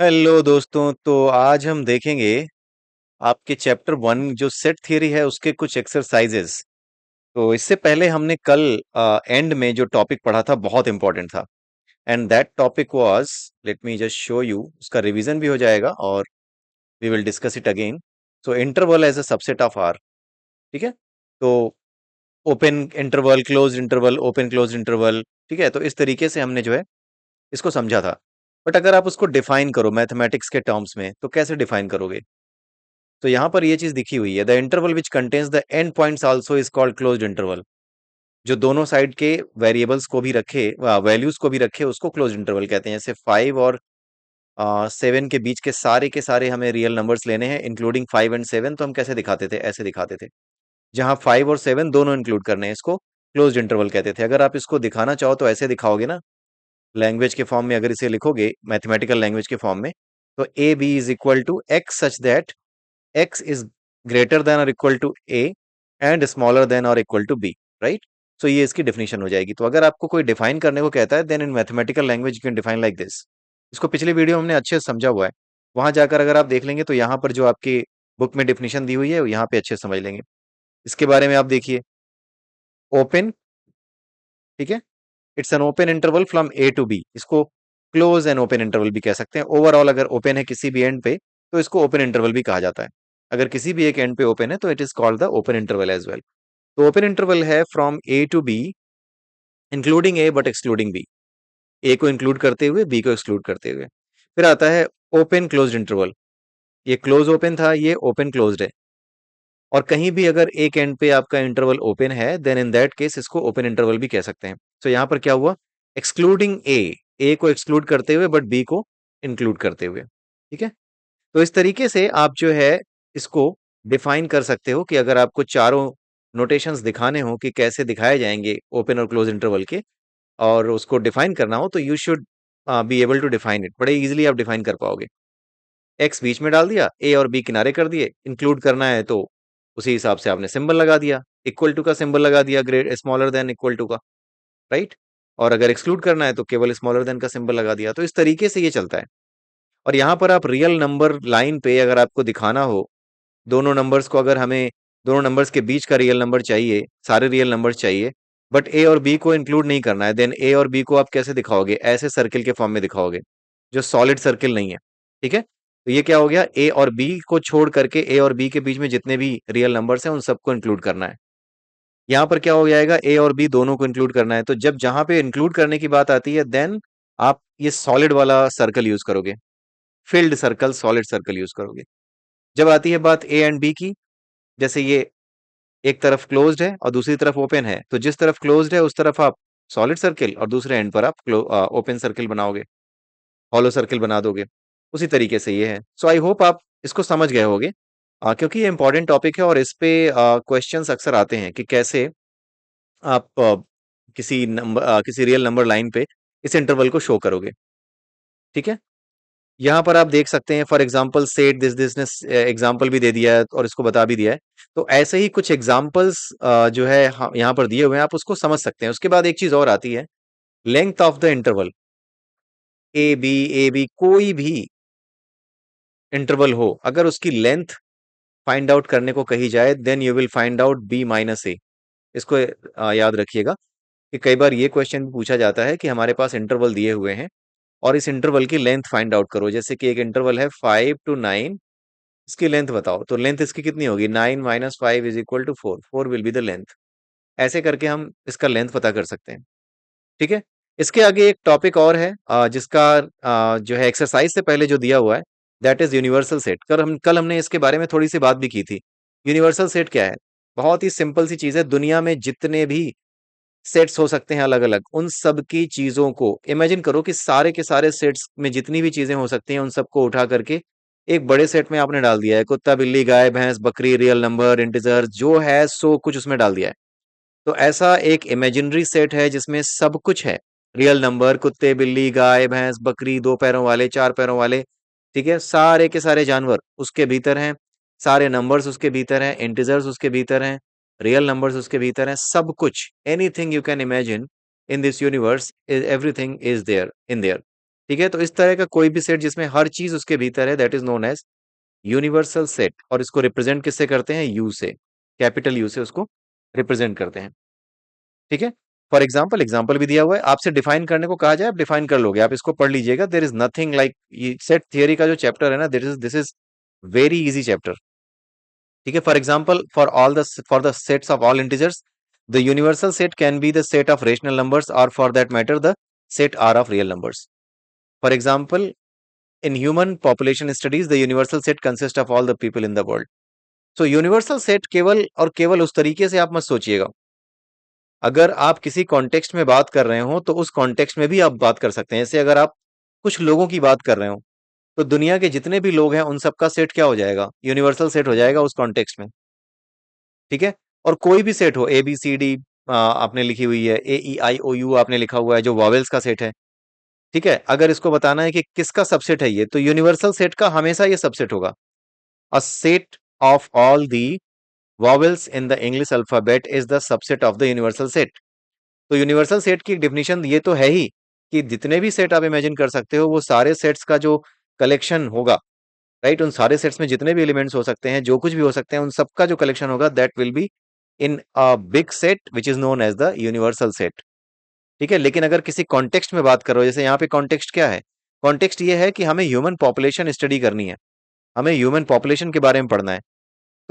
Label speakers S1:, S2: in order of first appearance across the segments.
S1: Hello दोस्तों। तो आज हम देखेंगे आपके चैप्टर 1 जो सेट थ्योरी है उसके कुछ एक्सरसाइजेस। तो इससे पहले हमने कल एंड में जो टॉपिक पढ़ा था बहुत इंपॉर्टेंट था। And that topic was, let me just show you, उसका रिवीजन भी हो जाएगा और we will discuss it again. So interval as a subset of R. ठीक है। तो open interval, close interval, open close interval. ठीक है। तो इस तरीके से हमने जो है इसको समझा था। बट अगर आप उसको डिफाइन करो मैथमेटिक्स के टर्म्स में तो कैसे डिफाइन करोगे? तो यहाँ पर ये चीज दिखी हुई है, the interval which contains the end points also is called closed interval. जो दोनों साइड के वेरिएबल्स को भी रखे, वैल्यूज को भी रखे, उसको क्लोज इंटरवल कहते हैं। जैसे 5 और 7 के बीच के सारे हमें रियल नंबर्स लेने हैं इंक्लूडिंग 5 और 7। तो हम कैसे दिखाते थे? ऐसे दिखाते थे। जहां 5 और 7 दोनों इंक्लूड करने हैं, इसको क्लोज्ड इंटरवल कहते थे। अगर आप इसको दिखाना चाहो तो ऐसे दिखाओगे ना, लैंग्वेज के फॉर्म में अगर इसे लिखोगे, मैथमेटिकल लैंग्वेज के फॉर्म में, तो A B is equal to x such that x is greater than or equal to a and smaller than or equal to b, right? So ये इसकी डेफिनेशन हो जाएगी। तो अगर आपको कोई डिफाइन करने को कहता है, then in mathematical language you can define like this. इसको पिछले वीडियो में हमने अच्छे से समझा हुआ है। वहां जाकर अगर आप देख लेंगे तो यहाँ पर जो आपकी बुक में डेफिनेशन दी हुई है यहाँ पे अच्छे से समझ लेंगे। इसके बारे में आप देखिए, ओपन, ठीक है, it's an open interval from A to B. इसको क्लोज एंड ओपन इंटरवल भी कह सकते हैं। ओवरऑल अगर ओपन है किसी भी एंड पे तो इसको ओपन इंटरवल भी कहा जाता है। अगर किसी भी एक एंड पे ओपन है तो it is called the open interval as well. तो ओपन इंटरवल है from A to B including A but excluding B. A को इंक्लूड करते हुए, बी को एक्सक्लूड करते हुए। फिर आता है ओपन क्लोज्ड इंटरवल। ये क्लोज ओपन था, ये ओपन क्लोज्ड है। और कहीं भी अगर एक एंड पे आपका इंटरवल ओपन है, देन इन दैट केस इसको ओपन इंटरवल भी कह सकते हैं। तो यहाँ पर क्या हुआ? एक्सक्लूडिंग ए को एक्सक्लूड करते हुए बट बी को इंक्लूड करते हुए। ठीक है। तो इस तरीके से आप जो है इसको डिफाइन कर सकते हो कि अगर आपको चारों नोटेशंस दिखाने हो कि कैसे दिखाए जाएंगे ओपन और क्लोज इंटरवल के, और उसको डिफाइन करना हो, तो you should be able to define it. बड़े इजीली आप डिफाइन कर पाओगे। एक्स बीच में डाल दिया, ए और बी किनारे कर दिए, इंक्लूड करना है तो उसी हिसाब से आपने सिंबल लगा दिया, इक्वल टू का सिंबल लगा दिया, great smaller than equal to का, राइट। और अगर एक्सक्लूड करना है तो केवल स्मॉलर देन का सिंबल लगा दिया। तो इस तरीके से ये चलता है। और यहाँ पर आप रियल नंबर लाइन पे अगर आपको दिखाना हो दोनों नंबर्स को, अगर हमें दोनों नंबर्स के बीच का रियल नंबर चाहिए, सारे रियल नंबर्स चाहिए, बट ए और बी को इंक्लूड नहीं करना है, देन ए और बी को आप कैसे दिखाओगे? ऐसे सर्किल के फॉर्म में दिखाओगे, जो सॉलिड सर्किल नहीं है। ठीक है। तो ये क्या हो गया? ए और बी को छोड़ करके ए और बी के बीच में जितने भी रियल नंबर्स हैं उन सबको इंक्लूड करना है। यहाँ पर क्या हो जाएगा? ए और बी दोनों को इंक्लूड करना है। तो जब जहां पे इंक्लूड करने की बात आती है, देन आप ये सॉलिड वाला सर्कल यूज करोगे, field circle, solid circle use करोगे। जब आती है बात ए एंड बी की, जैसे ये एक तरफ क्लोज्ड है और दूसरी तरफ ओपन है, तो जिस तरफ क्लोज्ड है उस तरफ आप सॉलिड सर्किल और दूसरे एंड पर आप ओपन सर्किल बनाओगे, हॉलो सर्किल बना दोगे। उसी तरीके से ये है। सो आई होप आप इसको समझ गए होगे, क्योंकि ये इंपॉर्टेंट टॉपिक है और इस पे क्वेश्चंस अक्सर आते हैं कि कैसे आप किसी रियल नंबर लाइन पे इस इंटरवल को शो करोगे। ठीक है। यहाँ पर आप देख सकते हैं, for example set this this ने एग्जाम्पल भी दे दिया है और इसको बता भी दिया है। तो ऐसे ही कुछ एग्जाम्पल्स जो है यहाँ पर दिए हुए हैं, आप उसको समझ सकते हैं। उसके बाद एक चीज और आती है, length of the interval. A B कोई भी इंटरवल हो, अगर उसकी लेंथ फाइंड आउट करने को कही जाए, then you will find out B minus A. इसको याद रखिएगा कि कई बार ये क्वेश्चन भी पूछा जाता है कि हमारे पास इंटरवल दिए हुए हैं और इस इंटरवल की लेंथ फाइंड आउट करो। जैसे कि एक इंटरवल है 5 to 9, इसकी लेंथ बताओ। तो लेंथ इसकी कितनी होगी? 9 - 5 is equal to 4। 4 will be the length. ऐसे करके हम इसका लेंथ पता कर सकते हैं। ठीक है। इसके आगे एक टॉपिक और है, जिसका जो है एक्सरसाइज से पहले जो दिया हुआ है, दैट इज यूनिवर्सल सेट। कल हमने इसके बारे में थोड़ी सी बात भी की थी। यूनिवर्सल सेट क्या है? बहुत ही सिंपल सी चीज है। दुनिया में जितने भी सेट्स हो सकते हैं अलग अलग, उन सब की चीजों को इमेजिन करो कि सारे के सारे सेट्स में जितनी भी चीजें हो सकती हैं उन सबको उठा करके एक बड़े सेट में आपने डाल दिया है। कुत्ता, बिल्ली, गाय, भैंस, बकरी, रियल नंबर, इंटीजर, जो है सो कुछ उसमें डाल दिया है। तो ऐसा एक इमेजिनरी सेट है जिसमें सब कुछ है। रियल नंबर, कुत्ते, बिल्ली, गाय, भैंस, बकरी, दो पैरों वाले, चार पैरों वाले, ठीक है, सारे के सारे जानवर उसके भीतर हैं। सारे नंबर्स उसके भीतर हैं, इंटीजर्स उसके भीतर हैं, रियल नंबर्स उसके भीतर हैं। सब कुछ, anything you can imagine in this universe, everything is there in there. ठीक है, तो इस तरह का कोई भी सेट जिसमें हर चीज उसके भीतर है, that is known as universal set. और इसको रिप्रेजेंट किससे करते हैं? यू से, कैपिटल यू से उसको रिप्रेजेंट करते हैं। ठीक है, फॉर एग्जाम्पल, एग्जाम्पल भी दिया हुआ है, आपसे डिफाइन करने को कहा जाए, आप डिफाइन कर लोगे, आप इसको पढ़ लीजिएगा। देर इज नथिंग लाइक, ये सेट थियरी का जो चैप्टर है ना, this is very easy chapter. ठीक है, for example, for the sets of all integers, the universal set can be the set of rational numbers, और for that matter the set R of real numbers. For example, in human population studies the universal set consists of all the people in the world. So universal set केवल और केवल उस तरीके से आप मत सोचिएगा। अगर आप किसी कॉन्टेक्स्ट में बात कर रहे हो तो उस कॉन्टेक्स्ट में भी आप बात कर सकते हैं। जैसे अगर आप कुछ लोगों की बात कर रहे हो, तो दुनिया के जितने भी लोग हैं उन सबका सेट क्या हो जाएगा? यूनिवर्सल सेट हो जाएगा उस कॉन्टेक्स्ट में। ठीक है, और कोई भी सेट हो, ए बी सी डी आपने लिखी हुई है, ए ई आई ओ यू आपने लिखा हुआ है, जो वॉवेल्स का सेट है। ठीक है, अगर इसको बताना है कि किसका सबसेट है ये, तो यूनिवर्सल सेट का हमेशा ये सबसेट होगा। A set of all the vowels in the English alphabet is the subset of the universal set. तो यूनिवर्सल सेट की डेफिनेशन ये तो है ही कि जितने भी सेट आप इमेजिन कर सकते हो, वो सारे सेट्स का जो कलेक्शन होगा, राइट, उन सारे सेट्स में जितने भी एलिमेंट्स हो सकते हैं, जो कुछ भी हो सकते हैं, उन सबका जो कलेक्शन होगा, that will be in a big set which is known as the universal set. ठीक है, लेकिन अगर किसी कॉन्टेक्स्ट में बात करो, जैसे यहाँ पे कॉन्टेक्स्ट क्या है? कॉन्टेक्स्ट ये है कि हमें ह्यूमन पॉपुलेशन स्टडी करनी है, हमें ह्यूमन पॉपुलेशन के बारे में पढ़ना है।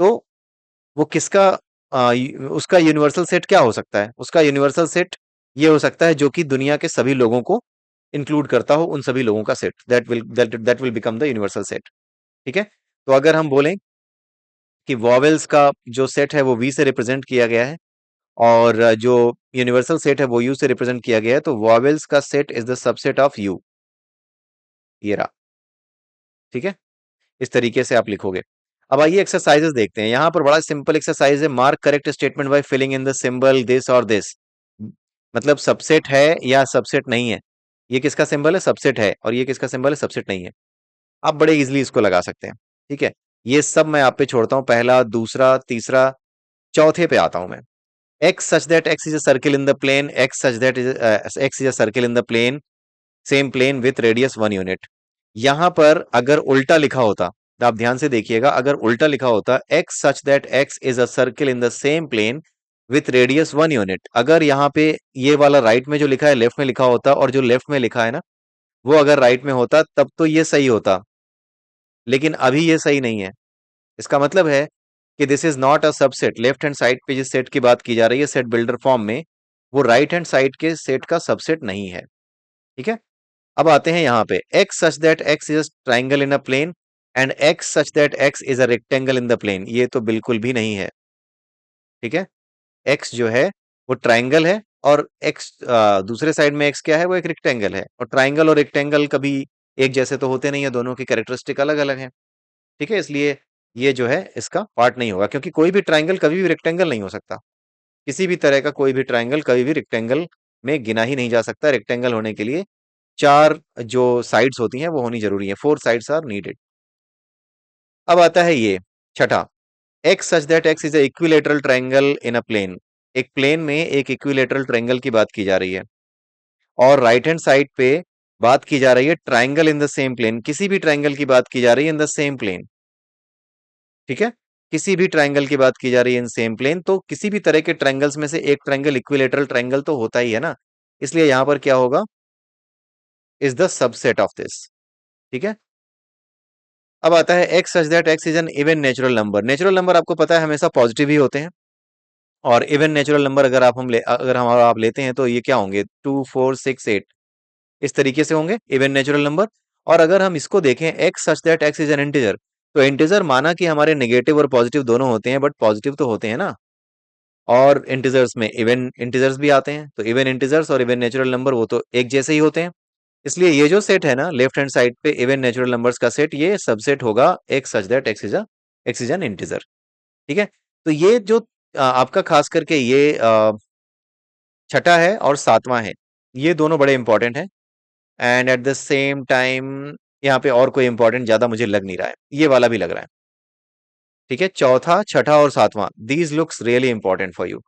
S1: तो वो किसका उसका यूनिवर्सल सेट क्या हो सकता है? उसका यूनिवर्सल सेट ये हो सकता है जो कि दुनिया के सभी लोगों को इंक्लूड करता हो, उन सभी लोगों का set, that will become the universal set. ठीक है, तो अगर हम बोलें कि वॉवेल्स का जो सेट है वो वी से रिप्रेजेंट किया गया है, और जो यूनिवर्सल सेट है वो यू से रिप्रेजेंट किया गया है, तो वॉवेल्स का set is the subset of you. ये रहा। ठीक है, इस तरीके से आप लिखोगे। अब आइए एक्सरसाइजेस देखते हैं। यहां पर बड़ा सिंपल एक्सरसाइज है, mark correct statement by filling in the symbol this और दिस। मतलब सबसेट है या सबसेट नहीं है। ये किसका सिंबल है? सबसेट है। और ये किसका सिंबल है? सबसेट नहीं है। आप बड़े इजीली इसको लगा सकते हैं। ठीक है, ये सब मैं आप पे छोड़ता हूं, पहला, दूसरा, तीसरा, चौथे पे आता हूं मैं। x such that x is a circle in the plane, x such that x is a circle in the plane, same plane with radius 1 unit. यहां पर अगर उल्टा लिखा होता, तो आप ध्यान से देखिएगा, अगर उल्टा लिखा होता x such that x is a circle in the same plane with radius 1 unit, अगर यहाँ पे ये वाला राइट में जो लिखा है लेफ्ट में लिखा होता, और जो लेफ्ट में लिखा है ना वो अगर राइट में होता, तब तो ये सही होता। लेकिन अभी ये सही नहीं है। इसका मतलब है कि this is not a subset. Left hand side पे जिस सेट की बात की जा रही है सेट बिल्डर फॉर्म में, वो राइट हैंड साइड के सेट का सबसेट नहीं है। ठीक है, अब आते हैं यहाँ पे, x such that x is a triangle in a plane and x such that x is a rectangle in the plane, ये तो बिल्कुल भी नहीं है। ठीक है, x जो है वो ट्राइंगल है, और x दूसरे साइड में x क्या है? वो एक रेक्टेंगल है। और ट्राइंगल और रेक्टेंगल कभी एक जैसे तो होते नहीं है, दोनों की कैरेक्टरिस्टिक अलग अलग है। ठीक है, इसलिए ये जो है इसका पार्ट नहीं होगा, क्योंकि कोई भी ट्राइंगल कभी भी रेक्टेंगल नहीं हो सकता। किसी भी तरह का कोई भी ट्राइंगल कभी भी रेक्टेंगल में गिना ही नहीं जा सकता। रेक्टेंगल होने के लिए चार जो साइड्स होती हैं वो होनी जरूरी है, 4 साइड्स आर नीडेड। अब आता है ये छठा, x such that x is a equilateral triangle in a plane. एक प्लेन में एक इक्विलेटरल ट्रायंगल की बात की जा रही है, और राइट हैंड साइड पे बात की जा रही है triangle in the same plane. किसी भी ट्रायंगल की बात की जा रही है इन द सेम प्लेन। ठीक है, किसी भी ट्रायंगल की बात की जा रही है इन सेम प्लेन, तो किसी भी तरह के ट्रायंगल्स में से एक ट्रायंगल इक्विलेटरल ट्रायंगल तो होता ही है ना, इसलिए यहां पर क्या होगा? Is the subset of this. ठीक है, अब आता है x such that x is an even natural number. Natural number आपको पता है हमेशा पॉजिटिव ही होते हैं, और इवन नेचुरल नंबर अगर हम आप लेते हैं तो ये क्या होंगे? 2 4 6 8, इस तरीके से होंगे इवन नेचुरल नंबर। और अगर हम इसको देखें, x such that x is an integer, तो इंटीजर माना कि हमारे नेगेटिव और पॉजिटिव दोनों होते हैं, बट पॉजिटिव तो होते हैं ना। और इंटीजर्स में इवन इंटीजर्स भी आते हैं, तो इवन इंटीजर्स और इवन नेचुरल नंबर वो तो एक जैसे ही होते हैं। इसलिए ये जो सेट है ना लेफ्ट हैंड साइड पे, इवन नेचुरल नंबर्स का सेट, ये सबसेट होगा x such that x is an integer. ठीक है, तो ये जो आपका खास करके ये छठा है और सातवां है, ये दोनों बड़े इंपॉर्टेंट हैं। And at the same time यहाँ पे और कोई इंपॉर्टेंट ज्यादा मुझे लग नहीं रहा है, ये वाला भी लग रहा है। ठीक है, चौथा, छठा और सातवां, these looks really important for you.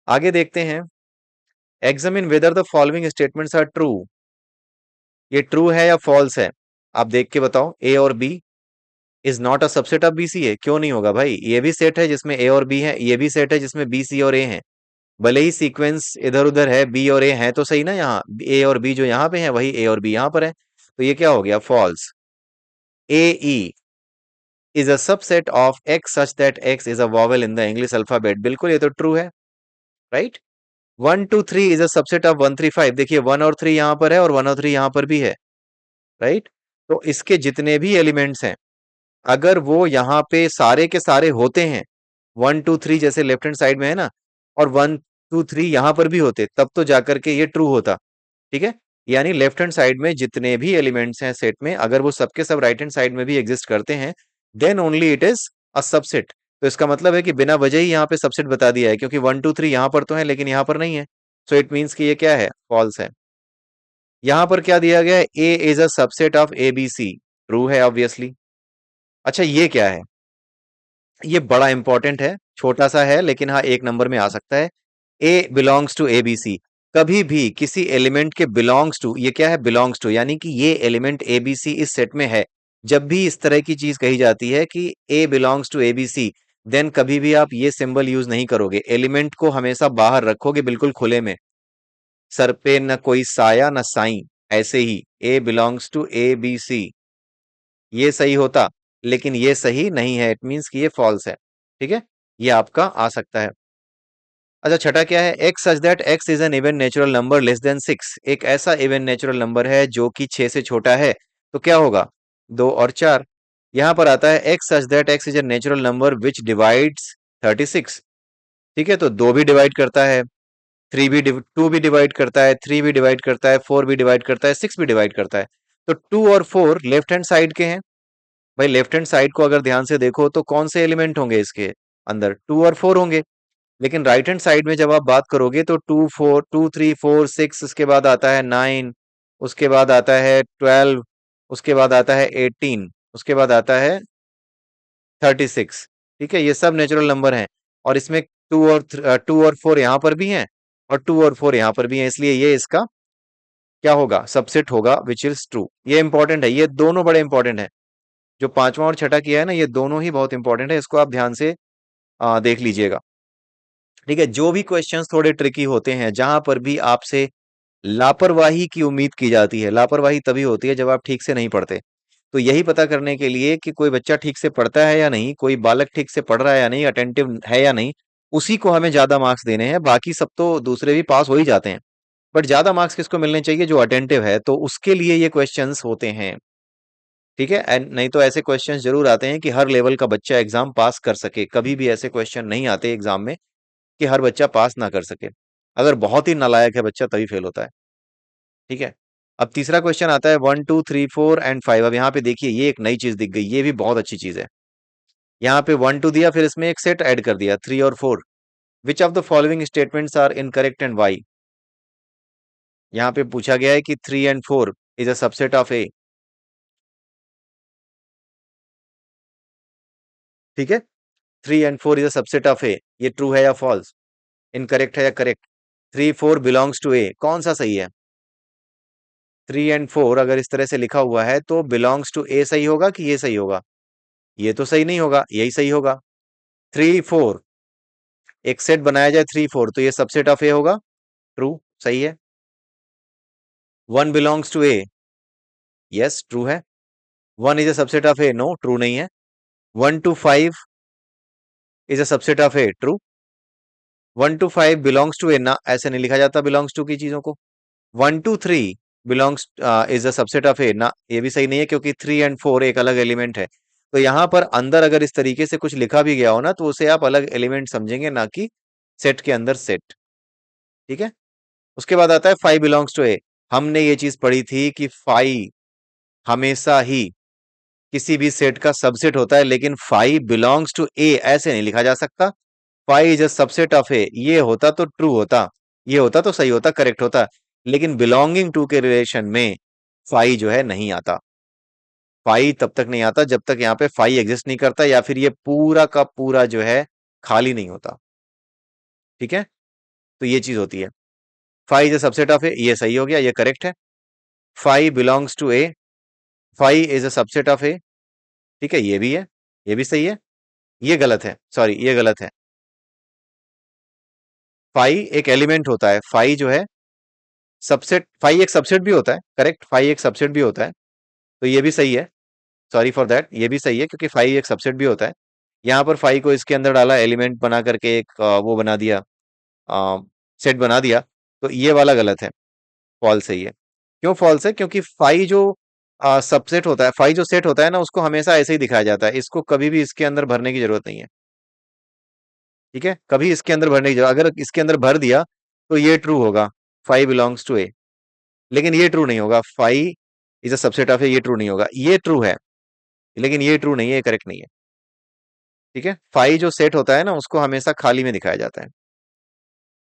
S1: आगे देखते हैं, examine whether the following statements are true. ये ट्रू है या फॉल्स है? आप देख के बताओ। ए और B is not a subset of B C है, क्यों नहीं होगा भाई? ये भी सेट है जिसमें ए और बी है, ये भी सेट है जिसमें बी सी और ए है। भले ही सीक्वेंस इधर उधर है, बी और ए है तो सही ना, यहाँ ए और बी जो यहाँ पे है वही ए और बी यहाँ पर है, तो ये क्या हो गया? False. A E is a subset of x such that x is a vowel in the English alphabet, बिल्कुल ये तो ट्रू है, right. 1 2 3 is a subset of 1 3 5, देखिए 1 और 3 यहाँ पर है और 1 और 3 यहाँ पर भी है, राइट। तो इसके जितने भी एलिमेंट्स हैं, अगर वो यहाँ पे सारे के सारे होते हैं, 1 2 3 जैसे लेफ्ट हैंड साइड में है ना, और 1 2 3 यहाँ पर भी होते, तब तो जाकर के ये ट्रू होता, ठीक है। यानी लेफ्ट हैंड साइड में जितने भी एलिमेंट्स हैं सेट में, अगर वो सबके सब राइट हैंड साइड में भी एग्जिस्ट करते हैं, then only it is a subset. तो इसका मतलब है कि बिना वजह ही यहाँ पे सबसेट बता दिया है, क्योंकि 1 2 3 यहाँ पर तो है लेकिन यहाँ पर नहीं है, सो इट मीन्स कि ये क्या है? फॉल्स है। यहाँ पर क्या दिया गया है? A is a subset of A B C, true है ऑब्वियसली। अच्छा ये क्या है? ये बड़ा इंपॉर्टेंट है, छोटा सा है लेकिन हाँ एक नंबर में आ सकता है। A belongs to A B C, कभी भी किसी एलिमेंट के बिलोंग्स टू, ये क्या है? बिलोंग्स टू, यानी कि ये एलिमेंट ए बी सी इस सेट में है। जब भी इस तरह की चीज कही जाती है कि A belongs to A B C, then कभी भी आप ये सिंबल यूज नहीं करोगे, एलिमेंट को हमेशा बाहर रखोगे बिल्कुल खुले में। सर पे न कोई साया न साई, ऐसे ही A belongs to A B C, ये सही होता, लेकिन ये सही नहीं है, इट मीन्स कि ये फॉल्स है, ठीक है। ये आपका आ सकता है। अच्छा छठा क्या है? X such that x is an even natural number less than 6, एक ऐसा इवन नेचुरल नंबर है जो कि 6 से छोटा है, तो क्या होगा? 2 और 4। यहां पर आता है x such that x is a natural number which divides 36, ठीक है, तो 2 भी डिवाइड करता है, 2 भी डिवाइड करता है, 3 भी डिवाइड करता है, 4 भी डिवाइड करता है, 6 भी डिवाइड करता है। तो 2 और 4 लेफ्ट हैंड साइड के हैं। भाई लेफ्ट हैंड साइड को अगर ध्यान से देखो तो कौन से एलिमेंट होंगे इसके अंदर? 2 और 4 होंगे। लेकिन राइट हैंड साइड में जब आप बात करोगे तो 2 4 2 3 4 6, उसके बाद आता है 9, उसके बाद आता है 12, उसके बाद आता है 18, उसके बाद आता है 36, ठीक है। ये सब नेचुरल नंबर हैं, और इसमें 2 और 4 यहाँ पर भी हैं, और 2 और 4 यहाँ पर भी हैं, इसलिए ये इसका क्या होगा? सबसेट होगा, विच इज ट्रू। ये इंपॉर्टेंट है, ये दोनों बड़े इंपॉर्टेंट है। जो पांचवा और छठा किया है ना, ये दोनों ही बहुत इंपॉर्टेंट है, इसको आप ध्यान से देख लीजिएगा, ठीक है। जो भी क्वेश्चंस थोड़े ट्रिकी होते हैं, जहां पर भी आपसे लापरवाही की उम्मीद की जाती है, लापरवाही तभी होती है जब आप ठीक से नहीं पढ़ते। तो यही पता करने के लिए कि कोई बच्चा ठीक से पढ़ता है या नहीं, कोई बालक ठीक से पढ़ रहा है या नहीं, अटेंटिव है या नहीं, उसी को हमें ज्यादा मार्क्स देने हैं। बाकी सब तो दूसरे भी पास हो ही जाते हैं, बट ज्यादा मार्क्स किसको मिलने चाहिए? जो अटेंटिव है, तो उसके लिए ये क्वेश्चंस होते हैं, ठीक है। एंड नहीं तो ऐसे क्वेश्चंस जरूर आते हैं कि हर लेवल का बच्चा एग्जाम पास कर सके, कभी भी ऐसे क्वेश्चन नहीं आते एग्जाम में कि हर बच्चा पास ना कर सके। अगर बहुत ही नालायक है बच्चा तभी फेल होता है, ठीक है। अब तीसरा क्वेश्चन आता है 1 2 3 4 एंड 5। अब यहाँ पे देखिए ये एक नई चीज दिख गई, ये भी बहुत अच्छी चीज है। यहाँ पे 1 2 दिया, फिर इसमें एक सेट ऐड कर दिया 3 और 4। Which of the following statements are incorrect and why? यहाँ पे पूछा गया है कि 3 and 4 is a subset of A, ठीक है। 3 and 4 is a subset of A, ये ट्रू है या फॉल्स? इनकरेक्ट है या करेक्ट? 3 4 बिलोंग्स टू ए, कौन सा सही है? 3 एंड 4 अगर इस तरह से लिखा हुआ है तो बिलोंग्स टू ए सही होगा कि ये सही होगा? ये तो सही नहीं होगा, यही सही होगा। 3 4 एक सेट बनाया जाए 3 4, तो ये सबसेट ऑफ ए होगा, ट्रू, सही है। 1 belongs to A, yes true है। 1 is a subset of A, no true नहीं है। 1 2 5 is a subset of A, true. 1 2 5 belongs to A, ना ऐसे नहीं लिखा जाता बिलोंग्स टू की चीजों को। 1 2 3 belongs is a subset of A, ना ये भी सही नहीं है, क्योंकि 3 एंड 4 एक अलग एलिमेंट है। तो यहां पर अंदर अगर इस तरीके से कुछ लिखा भी गया हो ना, तो उसे आप अलग एलिमेंट समझेंगे, ना कि सेट के अंदर सेट, ठीक है। उसके बाद आता है 5 बिलोंग्स टू ए। हमने ये चीज पढ़ी थी कि 5 हमेशा ही किसी भी सेट का सबसेट होता है, लेकिन 5 बिलोंग्स टू ए ऐसे नहीं लिखा जा सकता। 5 is a subset of A, ये होता तो ट्रू होता, ये होता तो सही होता, करेक्ट होता। लेकिन बिलोंगिंग टू के रिलेशन में 5 जो है नहीं आता। 5 तब तक नहीं आता जब तक यहाँ पे 5 एग्जिस्ट नहीं करता, या फिर ये पूरा का पूरा जो है खाली नहीं होता, ठीक है। तो ये चीज होती है। 5 is a subset of A, ये सही हो गया, ये करेक्ट है। Phi belongs to A, phi is a subset of A. ठीक है, ये भी है, ये भी सही है। ये गलत है, सॉरी ये गलत है। फाई एक एलिमेंट होता है, फाई जो है सबसेट, फाई एक सबसेट भी होता है, करेक्ट, फाई एक सबसेट भी होता है। तो ये भी सही है, सॉरी फॉर दैट, ये भी सही है क्योंकि फाई एक सबसेट भी होता है। यहाँ पर फाई को इसके अंदर डाला, एलिमेंट बना करके एक वो बना दिया, सेट बना दिया। तो ये वाला गलत है, फॉल्स है ये। क्यों फॉल्स है? क्योंकि फाई जो सबसेट होता है, फाई जो सेट होता है ना, उसको हमेशा ऐसे ही दिखाया जाता है, इसको कभी भी इसके अंदर भरने की जरूरत नहीं है। ठीक है, कभी इसके अंदर भरने की जरूरत, अगर इसके अंदर भर दिया तो ये ट्रू होगा, फाई बिलोंग्स टू ए। लेकिन ये ट्रू नहीं होगा, phi is a subset of A, ये ट्रू नहीं होगा। ये ट्रू है लेकिन ये ट्रू नहीं है, ये करेक्ट नहीं है। ठीक है, फाई जो सेट होता है ना, उसको हमेशा खाली में दिखाया जाता है।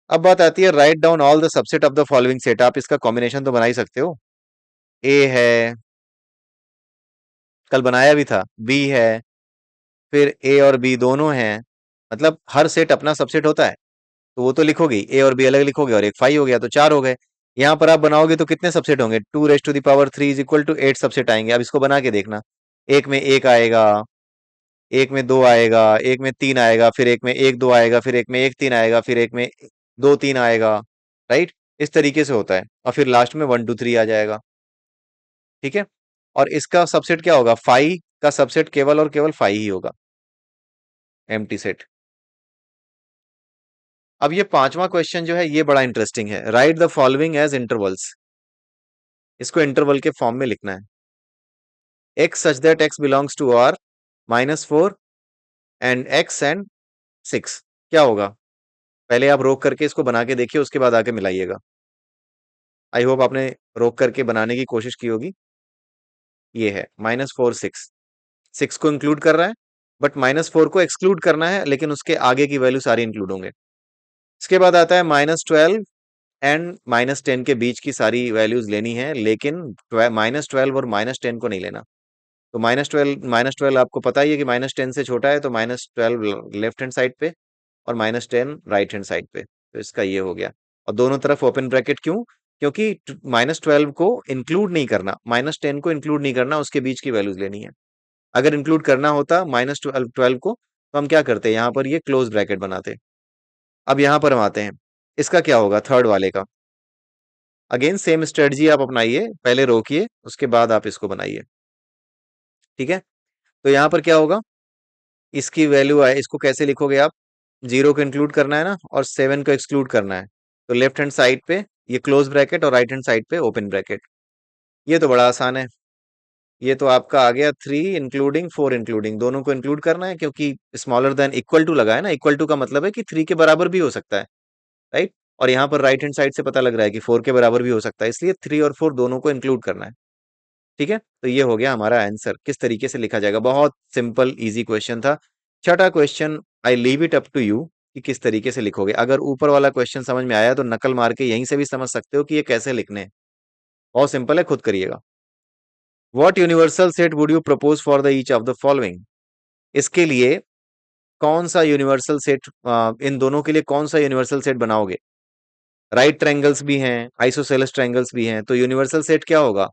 S1: अब बात आती है, write down all the subset of the following set. आप इसका कॉम्बिनेशन तो बना ही सकते हो। ए है, कल बनाया भी था, बी है, फिर ए और बी दोनों हैं। मतलब हर सेट अपना सबसेट होता है, तो वो तो लिखोगे, ए और बी अलग लिखोगे, और एक फाइव हो गया, तो चार हो गए। यहाँ पर आप बनाओगे तो कितने सबसेट होंगे? 2 raised to the power 3 is equal to 8 subset आएंगे। अब इसको बना के देखना, एक में एक आएगा, एक में दो आएगा, एक में तीन आएगा, फिर एक में एक दो आएगा, फिर एक में एक तीन आएगा, फिर एक में दो तीन आएगा। राइट, इस तरीके से होता है, और फिर लास्ट में 1 2 3 आ जाएगा। ठीक है, और इसका सबसेट क्या होगा? फाइव का सबसेट केवल और केवल फाइव ही होगा, एम्प्टी सेट। अब ये पांचवा क्वेश्चन जो है, ये बड़ा इंटरेस्टिंग है। Write the following as intervals. इसको इंटरवल के फॉर्म में लिखना है। X such that x belongs to R -4 and x and 6। क्या होगा? पहले आप रोक करके इसको बना के देखिए, उसके बाद आके मिलाइएगा। आई होप आपने रोक करके बनाने की कोशिश की होगी। ये है -4 6, 6 को इंक्लूड कर रहा है, बट -4 को एक्सक्लूड करना है, लेकिन उसके आगे की वैल्यू सारी इंक्लूड होंगे। इसके बाद आता है -12 एंड -10 के बीच की सारी वैल्यूज लेनी है, लेकिन -12 और -10 को नहीं लेना। तो माइनस ट्वेल्व आपको पता ही है कि -10 से छोटा है, तो -12 लेफ्ट हैंड साइड पे और -10 राइट हैंड साइड पे। तो इसका ये हो गया। और दोनों तरफ ओपन ब्रैकेट क्यों? क्योंकि -12 को इंक्लूड नहीं करना, -10 को इंक्लूड नहीं करना, उसके बीच की वैल्यूज लेनी है। अगर इंक्लूड करना होता -12 को, तो हम क्या करते? यहाँ पर ये क्लोज ब्रैकेट बनाते। अब यहाँ पर हम आते हैं, इसका क्या होगा थर्ड वाले का? अगेन सेम स्ट्रेटजी आप अपनाइए, पहले रोकिए, उसके बाद आप इसको बनाइए। ठीक है, तो यहाँ पर क्या होगा? इसकी वैल्यू है, इसको कैसे लिखोगे आप? जीरो को इंक्लूड करना है ना, और 7 को एक्सक्लूड करना है। तो लेफ्ट हैंड साइड पे ये क्लोज ब्रैकेट और राइट हैंड साइड पे ओपन ब्रैकेट। ये तो बड़ा आसान है। ये तो आपका आ गया 3 इंक्लूडिंग 4 इंक्लूडिंग, दोनों को इंक्लूड करना है, क्योंकि स्मॉलर देन इक्वल टू लगा है ना। इक्वल टू का मतलब है कि 3 के बराबर भी हो सकता है, राइट। और यहाँ पर राइट हैंड साइड से पता लग रहा है कि 4 के बराबर भी हो सकता है, इसलिए 3 और 4 दोनों को इंक्लूड करना है। ठीक है, तो ये हो गया हमारा आंसर। किस तरीके से लिखा जाएगा? बहुत सिंपल इजी क्वेश्चन था। छठा question, I leave it up to you कि किस तरीके से लिखोगे। अगर ऊपर वाला क्वेश्चन समझ में आया तो नकल मार के यहीं से भी समझ सकते हो कि ये कैसे लिखने हैं। बहुत सिंपल है, खुद करिएगा। What universal set would you propose for the each of the following. इसके लिए कौन सा यूनिवर्सल सेट, इन दोनों के लिए कौन सा यूनिवर्सल सेट बनाओगे? राइट ट्रायंगल्स भी हैं, आइसोसेलेस ट्रायंगल्स भी हैं, तो यूनिवर्सल सेट क्या होगा?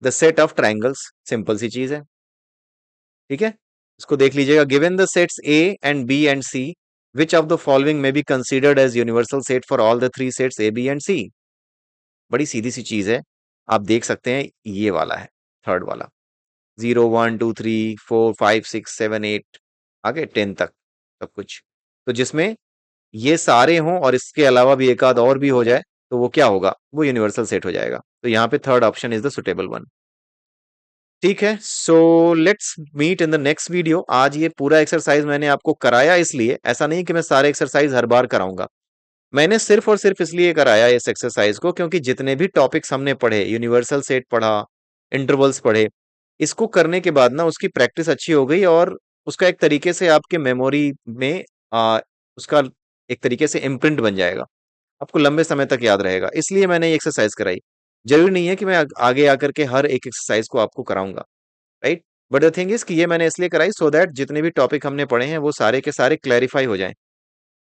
S1: The set of triangles. Simple सी चीज है। ठीक है, इसको देख लीजिएगा। Given the sets A and B and C, which of the following may be considered as universal set for all the three sets A B and C. बड़ी सीधी सी चीज है, आप देख सकते हैं, ये वाला है, थर्ड वाला। 0 1 2 3 4 5 6 7 8 आगे 10 तक सब कुछ। तो जिसमें ये सारे हों और इसके अलावा भी एक आध और भी हो जाए, तो वो क्या होगा? वो यूनिवर्सल सेट हो जाएगा। तो यहाँ पे third option is the suitable one. ठीक है, so let's meet in the next video. आज ये पूरा एक्सरसाइज मैंने आपको कराया, इसलिए ऐसा नहीं कि मैं सारे एक्सरसाइज हर बार कराऊंगा। मैंने सिर्फ और सिर्फ इसलिए कराया इस एक्सरसाइज को, क्योंकि जितने भी टॉपिक्स हमने पढ़े, यूनिवर्सल सेट पढ़ा, इंटरवल्स पढ़े, इसको करने के बाद ना उसकी प्रैक्टिस अच्छी हो गई, और उसका एक तरीके से आपके मेमोरी में उसका एक तरीके से इम्प्रिंट बन जाएगा, आपको लंबे समय तक याद रहेगा। इसलिए मैंने ये एक्सरसाइज कराई। जरूरी नहीं है कि मैं आगे आकर के हर एक एक्सरसाइज को आपको कराऊंगा, right. But the thing is कि ये मैंने इसलिए कराई सो दैट जितने भी टॉपिक हमने पढ़े हैं वो सारे के सारे क्लैरिफाई हो जाएं।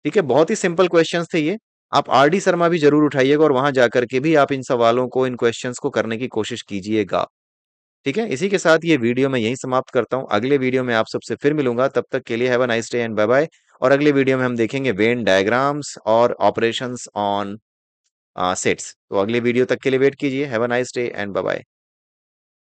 S1: ठीक है, बहुत ही सिंपल क्वेश्चंस थे ये। आप आरडी शर्मा भी जरूर उठाइएगा और वहां जाकर के भी आप इन सवालों को, इन क्वेश्चंस को करने की कोशिश कीजिएगा। ठीक है, इसी के साथ ये वीडियो मैं यहीं समाप्त करता हूँ। अगले वीडियो में आप सबसे फिर मिलूंगा, तब तक के लिए have a nice day and bye bye. और अगले वीडियो में हम देखेंगे वेन डायग्राम्स और ऑपरेशंस ऑन सेट्स। तो अगले वीडियो तक के लिए वेट कीजिए। Have a nice day and bye bye.